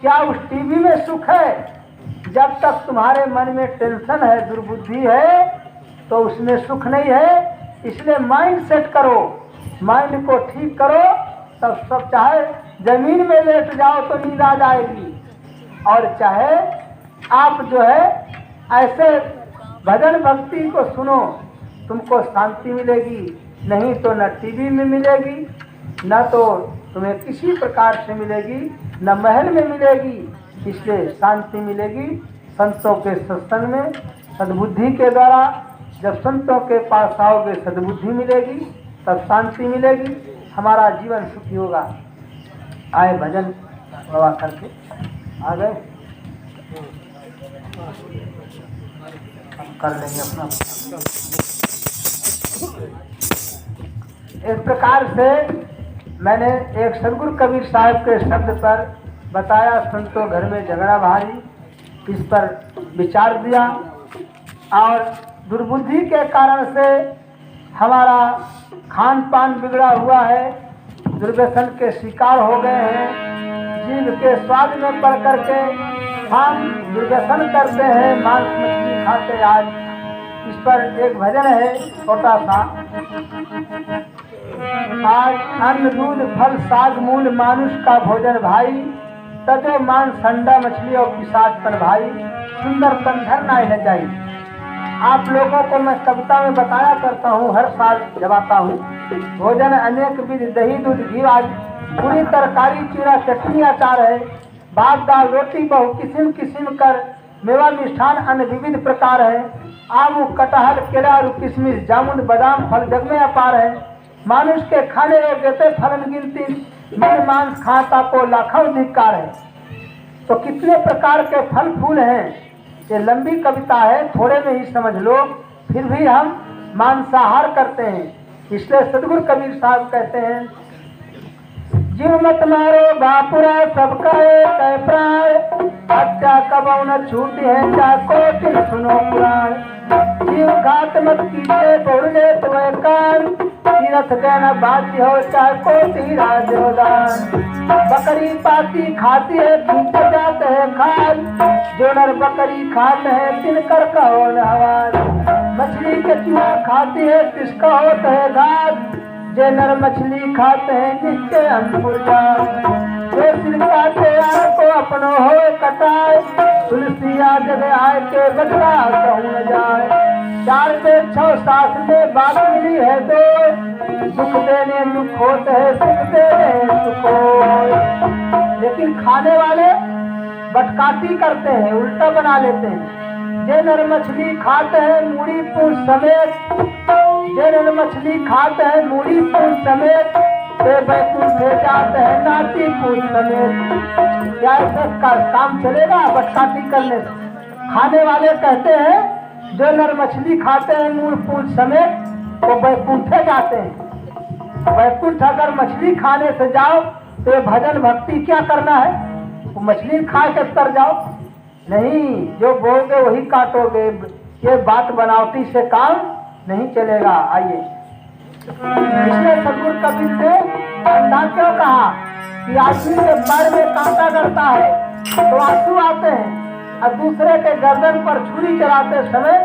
A: क्या उस टीवी में सुख है? जब तक तुम्हारे मन में टेंशन है, दुर्बुद्धि है, तो उसमें सुख नहीं है। इसलिए माइंड सेट करो, माइंड को ठीक करो, तब सब, चाहे जमीन में लेट जाओ तो नींद आ जाएगी, और चाहे आप जो है ऐसे भजन भक्ति को सुनो, तुमको शांति मिलेगी। नहीं तो न टीवी में मिलेगी, न तो तुम्हें किसी प्रकार से मिलेगी, न महल में मिलेगी। इसलिए शांति मिलेगी संतों के सत्संग में, सद्बुद्धि के द्वारा। जब संतों के पास आओगे सद्बुद्धि मिलेगी, तब शांति मिलेगी, हमारा जीवन सुखी होगा। आए भजन गवा करके आ गए, हम कर लेंगे अपना। इस प्रकार से मैंने एक सदगुरु कबीर साहब के शब्द पर बताया, संतों घर में झगड़ा भारी, इस पर विचार दिया। और दुर्बुद्धि के कारण से हमारा खान पान बिगड़ा हुआ है, दुर्व्यसन के शिकार हो गए हैं, जीव के स्वाद में पड़ करके हम दुर्व्यसन करते हैं, मांस मछली खाते। आज इस पर एक भजन है छोटा सा, आज अन्न दूध फल साग मूल मानुष का भोजन भाई, तजो मांस अंडा मछली और पिशाचपन भाई, सुंदर कंधर ना न जाई। आप लोगों को मैं कविता में बताया करता हूँ, हर साल जब आता हूँ। भोजन अनेक विध, दही दूध घी, आज पूरी तरकारी चूरा चटनी अचार है, भात दाल रोटी बहु किस्म किस्म कर, मेवा मिष्ठान अन्न विविध प्रकार है, आम कटहल केला और किशमिश जामुन बादाम फल जग में अपार है। मानुष के खाने योग्य थे फलन गिनती, मीन मांस खाता को लाखों धिक्कार है। तो कितने प्रकार के फल फूल हैं, ये लंबी कविता है, थोड़े में ही समझ लो। फिर भी हम मांसाहार करते हैं। इसलिए सदगुरु कबीर साहब कहते हैं, जीव मत मारो बापुरा सबका एक प्राण, हत्या कबौ न छूटी है जाको तिन सुनो पुराण। जीव घात मत कीजिए बहुले तुम्हें कान, तीरथ कहना बाजी हो चाहे कोटि राजोदान। बकरी पाती खाती है खींच जाते है खाल, जो नर बकरी खाते हैं तिनकर कहो नहवान। मछली के चूहा खाती है किसका होता है घात, जे नर मछली खाते हैं जिसके हम पुरजान। जो सिर काटे आर को अपनो हो कटाए, तुलसिया जग आए के बदला कहूँ न जाए। 4 से 6 सास में बात मिली है दो, दुख देने दुख होते है, सुख देने सुख हो। लेकिन खाने वाले बटकाटी करते हैं, उल्टा बना लेते हैं। जे नर मछली खाते हैं मूड़ी पूछ समेत, जे नर मछली खाते हैं मूड़ी पूछ समेत, ते बैकुंठ जाते हैं नाती पूछ समेत। क्या ऐसा काम चलेगा बटकाटी करने से? खाने वाले कहते हैं जो नर मछली खाते हैं मूड़ पूछ समेत वो बैकुंठे जाते हैं। बैकुंठ अगर मछली खाने से जाओ तो ये भजन भक्ति क्या करना है? वो मछली खा के तर जाओ नहीं, जो बोलोगे वही काटोगे। ये बात बनावटी से काम नहीं चलेगा। आइए, इसलिए सदगुरु कबीर ने अंधा क्यों कहा कि आदमी के पैर में कांटा गड़ता है तो आंसू आते हैं, और दूसरे के गर्दन पर छुरी चलाते समय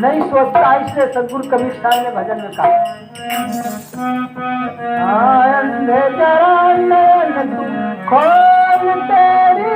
A: नहीं सोचता। इसलिए सदगुरु कबीर साहब ने भजन में कहा, अंधे जरा नयन खोल तेरी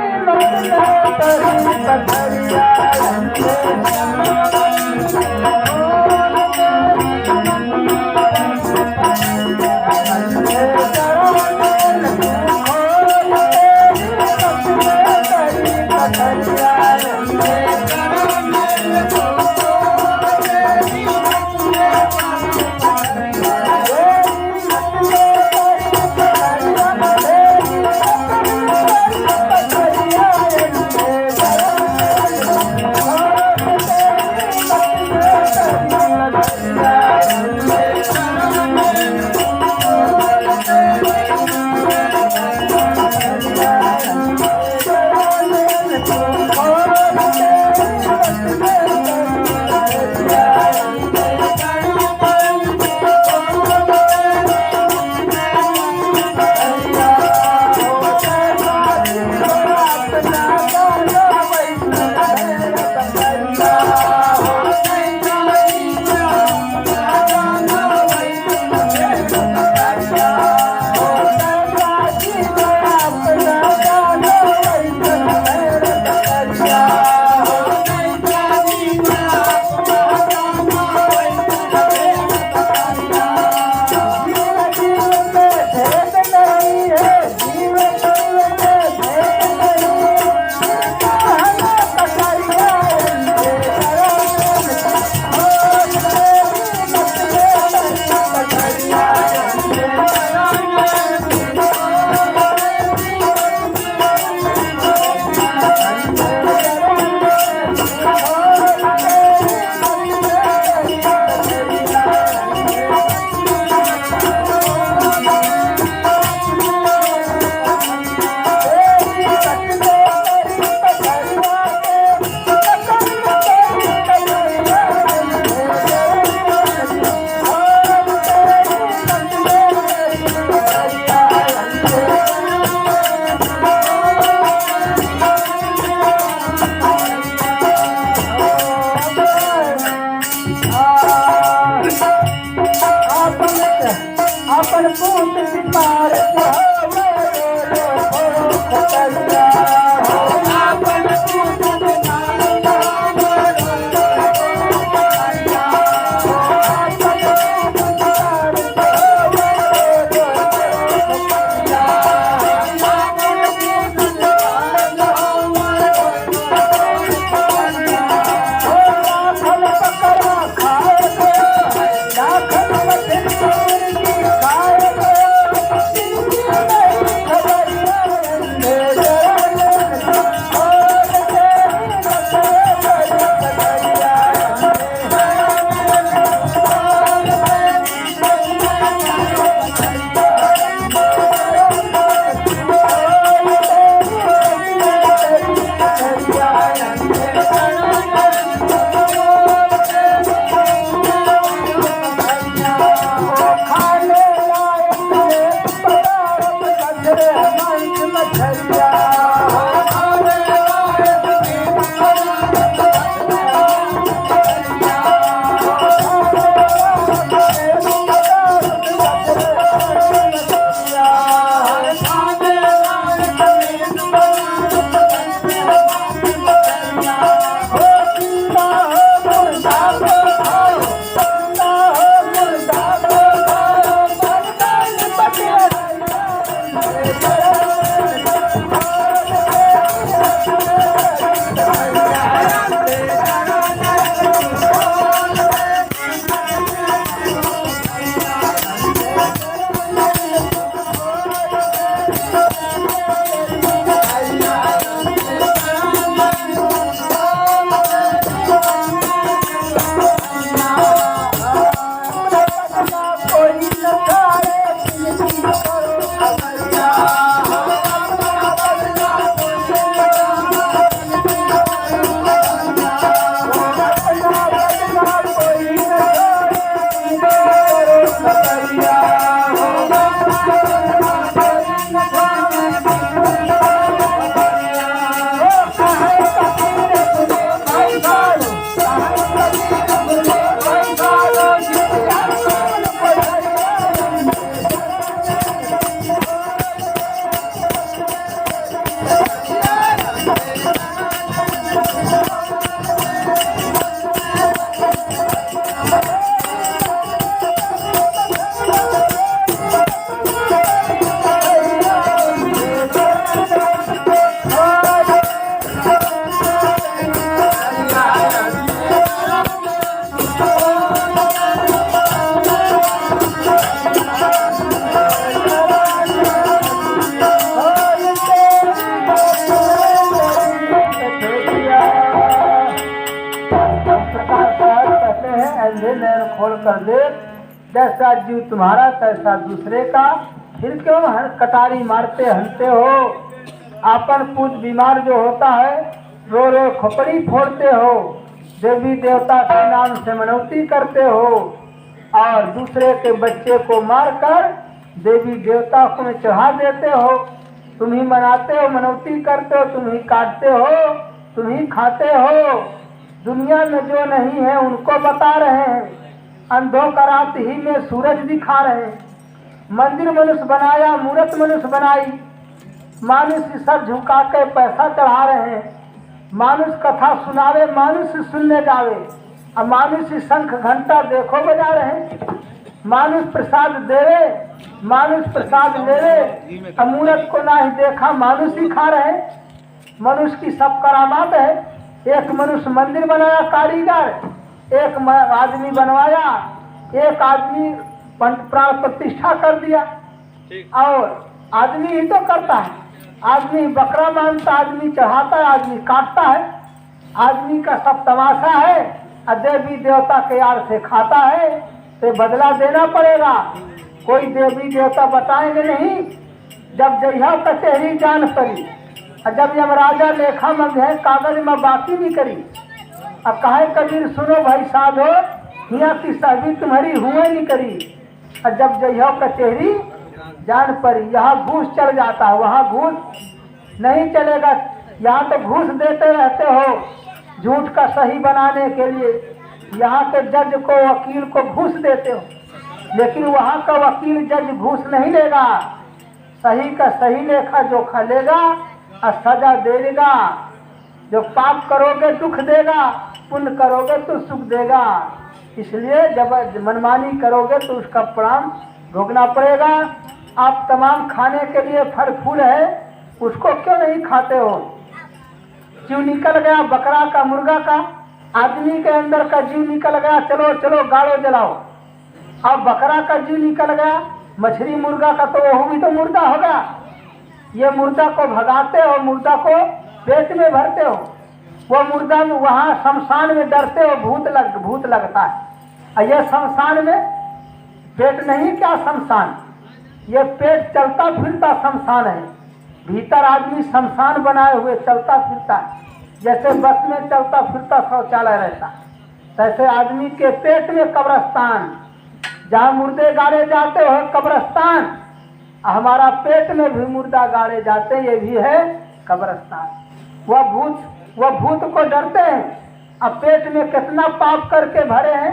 A: अंधे नयन खोल कर देख, जैसा जीव तुम्हारा तैसा दूसरे का, फिर क्यों कटारी मारते हंसते हो। आपन पूज बीमार जो होता है रो रो खोपड़ी फोड़ते हो, देवी देवता के नाम से मनौती करते हो और दूसरे के बच्चे को मारकर देवी देवता को चढ़ा देते हो। तुम ही मनाते हो, मनौती करते हो, तुम ही काटते हो, तुम ही खाते हो। दुनिया में जो नहीं है उनको बता रहे हैं, अंधों का रात ही में सूरज दिखा रहे हैं। मंदिर मनुष्य बनाया, मूर्त मनुष्य बनाई, मानुष सर झुका के पैसा चढ़ा रहे हैं। मानुष कथा सुनावे, मानुष सुनने जावे, अब मानुष शंख घंटा देखो बजा रहे हैं। मानुष प्रसाद देवे, मानुष प्रसाद लेवे, मूर्त को ना ही देखा मानुष ही खा रहे। मनुष्य की सब करामात है। एक मनुष्य मंदिर बनाया कारीगर, एक आदमी बनवाया, एक आदमी प्राण प्रतिष्ठा कर दिया। और आदमी ही तो करता है, आदमी बकरा मानता, आदमी चढ़ाता है, आदमी काटता है, आदमी का सब तमाशा है। देवी देवता के यार से खाता है तो बदला देना पड़ेगा। कोई देवी देवता बताएंगे नहीं। जब जइहा कचहरी जान पड़ी, जब यमराजा लेखा मंगे कागज में बाकी नहीं करी। अब कहे कबीर सुनो भाई साधो, यहाँ की सहबी तुम्हारी हुए नहीं करी। और जब जइहा कचहरी जान पड़ी, यहाँ घूस चल जाता है, वहाँ घूस नहीं चलेगा। यहाँ तो घूस देते रहते हो झूठ का सही बनाने के लिए। यहाँ के जज को, वकील को घूस देते हो, लेकिन वहाँ का वकील जज घूस नहीं लेगा। सही का सही लेखा जोखा लेगा और सजा देगा। जो पाप करोगे दुख देगा, पुण्य करोगे तो सुख देगा। इसलिए जब मनमानी करोगे तो उसका परिणाम भोगना पड़ेगा। आप तमाम खाने के लिए फल फूल है, उसको क्यों नहीं खाते हो। जीव निकल गया बकरा का, मुर्गा का, आदमी के अंदर का जीव निकल गया, चलो चलो गाड़ो जलाओ। अब बकरा का जीव निकल गया, मछली मुर्गा का, तो वो भी तो मुर्दा होगा। ये मुर्दा को भगाते हो, मुर्दा को पेट में भरते हो। वो मुर्दा में वहाँ शमशान में डरते हो, भूत लगता है। और ये शमशान में पेट नहीं, क्या शमशान, ये पेट चलता फिरता शमशान है। भीतर आदमी शमशान बनाए हुए चलता फिरता है। जैसे बस में चलता फिरता शौचालय रहता, तैसे आदमी के पेट में कब्रिस्तान। जहाँ मुर्दे गाड़े जाते हो कब्रिस्तान, हमारा पेट में भी मुर्दा गाड़े जाते, ये भी है कब्रिस्तान। वह भूत को डरते हैं। अब पेट में कितना पाप करके भरे हैं,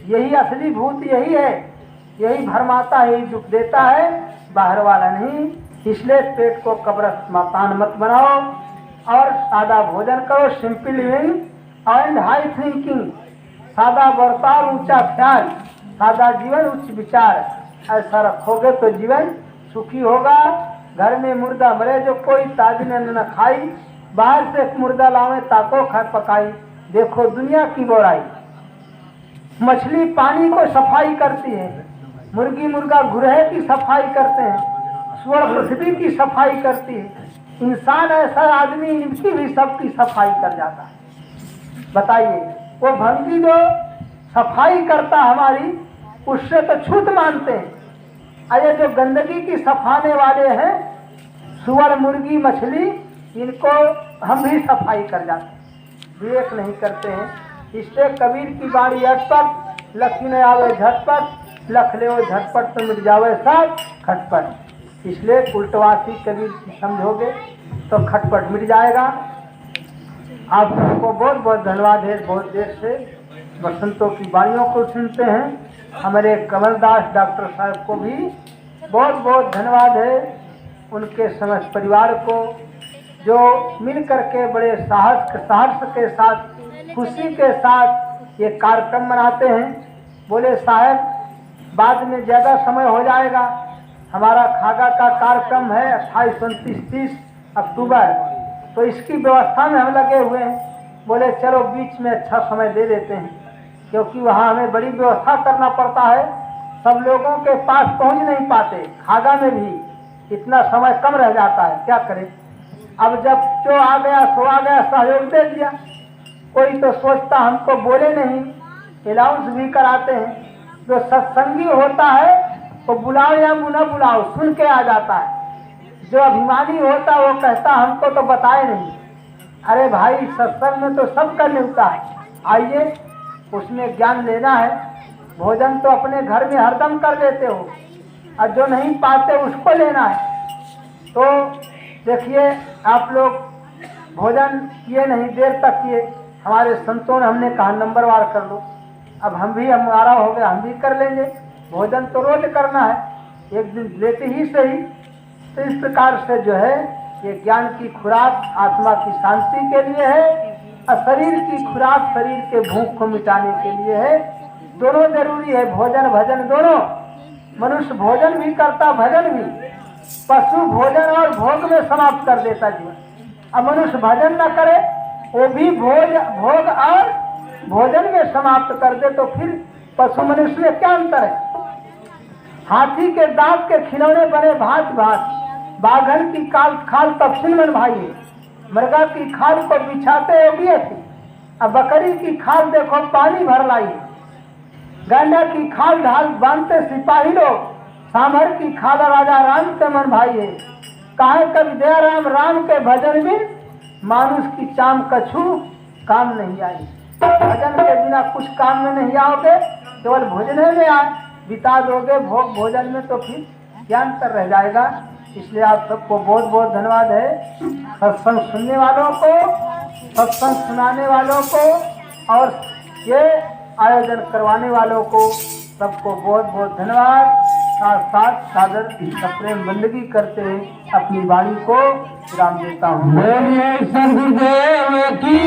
A: यही असली भूत यही है। यही भरमाता है, यही दुख देता है, बाहर वाला नहीं। इसलिए पेट को कब्रिस्तान मत बनाओ और सादा भोजन करो। Simple living and high thinking, सादा बर्ताव ऊंचा ख्याल, सादा जीवन उच्च विचार, ऐसा रखोगे तो जीवन सुखी होगा। घर में मुर्दा मरे जो कोई ताज ने न खाई, बाहर से एक मुर्दा लावे ताको खा पकाई। देखो दुनिया की बुराई। मछली पानी को सफाई करती है, मुर्गी मुर्गा घुरहे की सफाई करते हैं, स्वर पृथ्वी की सफाई करती है। इंसान ऐसा आदमी इनकी भी सबकी सफाई कर जाता है। बताइए, वो भंगी जो सफाई करता हमारी, उससे तो छूत मानते हैं। अरे जो गंदगी की सफाने वाले हैं, सुअर मुर्गी मछली, इनको हम भी सफाई कर जाते हैं, विवेक नहीं करते हैं। इससे कबीर की बाणी अटपट, लक्ष्मी न आवे झटपट, लख ले झटपट तो मिट जावे सब खटपट। इसलिए उल्टवासी कबीर की समझोगे तो खटपट मिट जाएगा। आप सबको बहुत बहुत धन्यवाद है। बहुत देर से बसंतों की बाणियों को सुनते हैं। हमारे कमलदास डॉक्टर साहब को भी बहुत बहुत धन्यवाद है, उनके समस्त परिवार को जो मिल करके बड़े साहस के साथ, खुशी के साथ ये कार्यक्रम मनाते हैं। बोले साहब बाद में ज़्यादा समय हो जाएगा, हमारा खागा का कार्यक्रम है 28, 29, 30 अक्टूबर, तो इसकी व्यवस्था में हम लगे हुए हैं। बोले चलो बीच में अच्छा समय दे देते हैं, क्योंकि वहाँ हमें बड़ी व्यवस्था करना पड़ता है। सब लोगों के पास पहुँच नहीं पाते, खागा में भी इतना समय कम रह जाता है, क्या करें। अब जब जो आ गया सो आ गया, सहयोग दे दिया। कोई तो सोचता हमको बोले नहीं, अलाउंस भी कराते हैं। जो सत्संगी होता है वो बुलाओ या न बुलाओ सुन के आ जाता है। जो अभिमानी होता है वो कहता हमको तो बताए नहीं। अरे भाई सत्संग में तो सब कर लेता है, आइए उसमें ज्ञान लेना है। भोजन तो अपने घर में हरदम कर लेते हो और जो नहीं पाते उसको लेना है। तो देखिए आप लोग भोजन किए नहीं देर तक किए, हमारे संतों ने हमने कहा नंबर वार कर लो। अब हम भी हमारा हो गया, हम भी कर लेंगे। भोजन तो रोज करना है, एक दिन लेते ही सही। तो इस प्रकार से जो है ये ज्ञान की खुराक आत्मा की शांति के लिए है और शरीर की खुराक शरीर के भूख को मिटाने के लिए है। दोनों जरूरी है, भोजन भजन दोनों। मनुष्य भोजन भी करता भजन भी, पशु भोजन और भोग में समाप्त कर देता जीवन। अब मनुष्य भजन न करे वो भी भोग और भोजन में समाप्त कर दे तो फिर पशु मनुष्य में क्या अंतर है। हाथी के दांत के खिलौने बने भांत भांत, बाघन की खाल तफसील मन भाई, मृगा की खाल को बिछाते योगी थी। अब बकरी की खाल देखो पानी भर लाई, गंडा की खाल ढाल बांधते सिपाही लोग, सांभर की खाल राजा राम के मन भाई है। कहे कवि दया राम राम के भजन में मानुष की चाम कछु काम नहीं आई। भजन के बिना कुछ काम में नहीं आओगे, केवल भोजने में बिता दोगे भोग भोजन में, तो फिर क्या अंतर रह जाएगा। इसलिए आप सबको बहुत बहुत धन्यवाद है, सत्संग सुनने वालों को, सत्संग सुनाने वालों को और ये आयोजन करवाने वालों को सबको बहुत बहुत धन्यवाद। साथ साथ सादर प्रेम बंदगी करते हुए अपनी वाणी को विराम देता हूँ।